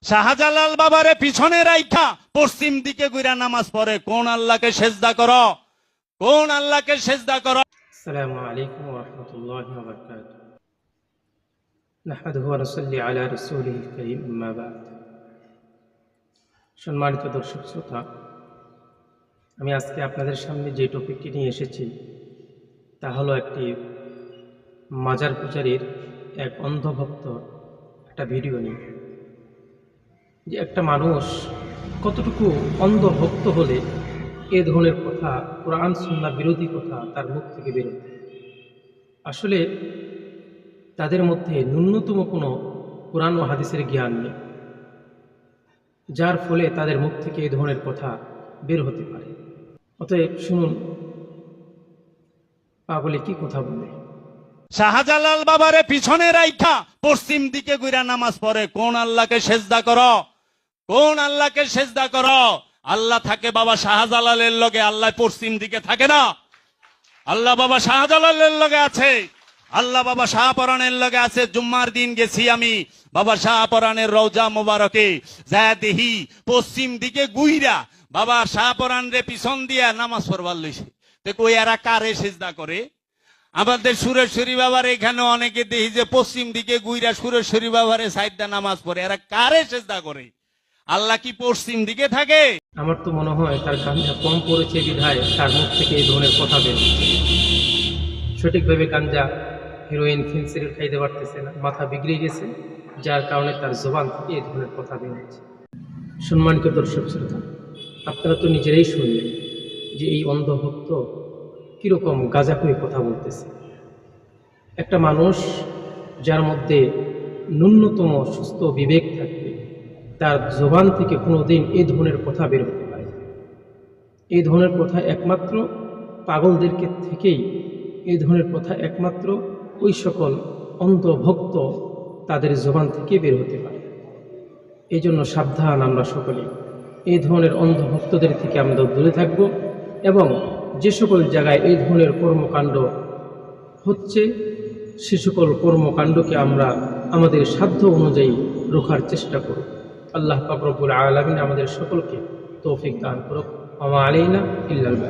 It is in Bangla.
শাহজালাল বাবারে পিছনে রাইখা পশ্চিম দিকে ঘুরা নামাজ পড়ে কোন আল্লাহকে সেজদা করো? কোন আল্লাহকে সেজদা করো? আসসালামু আলাইকুম ওয়া রাহমাতুল্লাহি ওয়া বারাকাতুহু। নাহমাদুহু ওয়া নুসাল্লি আলা রাসূলিহিল কারীম, আম্মা বা'দ। সম্মানিত দর্শক শ্রোতা, আমি আজকে আপনাদের সামনে যে টপিকটি নিয়ে এসেছি তা হলো একটি মাজার পূজারীর এক অন্ধভক্তর একটা ভিডিও নিয়ে, যে একটা মানুষ কতটুকু অন্ধভক্ত হলে এ ধরনের কথা, কোরআন সুন্নাহ বিরোধী কথা তার মুখ থেকে বেরোয়। আসলে তাদের মধ্যে ন্যূনতম কোনো কোরআন ও হাদিসের জ্ঞান নেই, যার ফলে তাদের মুখ থেকে এই ধরনের কথা বের হতে পারে। অতএব শুনুন পাগলে কি কথা বলে। শাহজালাল বাবারে পিছনে রাইখা পশ্চিম দিকে ঘুরা নামাজ পড়ে কোন আল্লাহকে সেজদা করো? কোন আল্লাহকে সেজদা করো? আল্লাহ থাকে বাবা শাহজালালের লগে, আল্লাহ পশ্চিম দিকে থাকে না। আল্লাহ বাবা শাহজালালের লগে আছে, আল্লাহ বাবা শাহপরানের লগে আছে। জুম্মার দিন গেছি আমি বাবা শাহপরানের রওজা মোবারকে, যা দেখি পশ্চিম দিকে গুইরা বাবা শাহপরান রে পিছন দিয়া নামাজ পড়বার লইছে। দেখো এরা কারে সেজদা করে? আমাদের সুরেশ্বরী বাবার এখানে অনেকে দেখি যে পশ্চিম দিকে গুইরা সুরেশ্বরী বাবারে সাইডটা নামাজ পড়ে। এরা কারে সেজদা করে? আল্লাহ কি পশ্চিম দিকে থাকে? আমার তো মনে হয় তার গাঞ্জা কম পড়েছে বিধায় তার মুখ থেকে এই ধরনের কথা বের হচ্ছে। সঠিকভাবে গাঞ্জা, হিরোইন, ফেন্সিডিল খাইতে পারতেছে না, মাথা বিগড়ে গেছে, যার কারণে তার জবান থেকে এই ধরনের কথা বের হচ্ছে। সম্মানিত দর্শক শ্রোতা, আপনারা তো নিজেরাই শুনলেন যে এই অন্ধভক্ত কীরকম গাঁজা হয়ে কথা বলতেছে। একটা মানুষ যার মধ্যে ন্যূনতম সুস্থ বিবেক থাকবে, তার জবান থেকে কোনোদিন এই ধরনের কথা বের হতে পারে। এই ধরনের কথা একমাত্র পাগলদেরকে থেকেই, এই ধরনের কথা একমাত্র ওই সকল অন্ধভক্ত তাদের জবান থেকে বের হতে পারে। এই জন্য সাবধান আমরা সকলে, এই ধরনের অন্ধভক্তদের থেকে আমরা দূরে থাকব এবং যে সকল জায়গায় এই ধরনের কর্মকাণ্ড হচ্ছে সে সকল কর্মকাণ্ডকে আমরা আমাদের সাধ্য অনুযায়ী রোখার চেষ্টা করব। আল্লাহ পাক রব্বুল আলামিন আমাদের সকলকে তৌফিক দান করুক। ওয়া মা আলাইনা ইল্লাল বালাগ।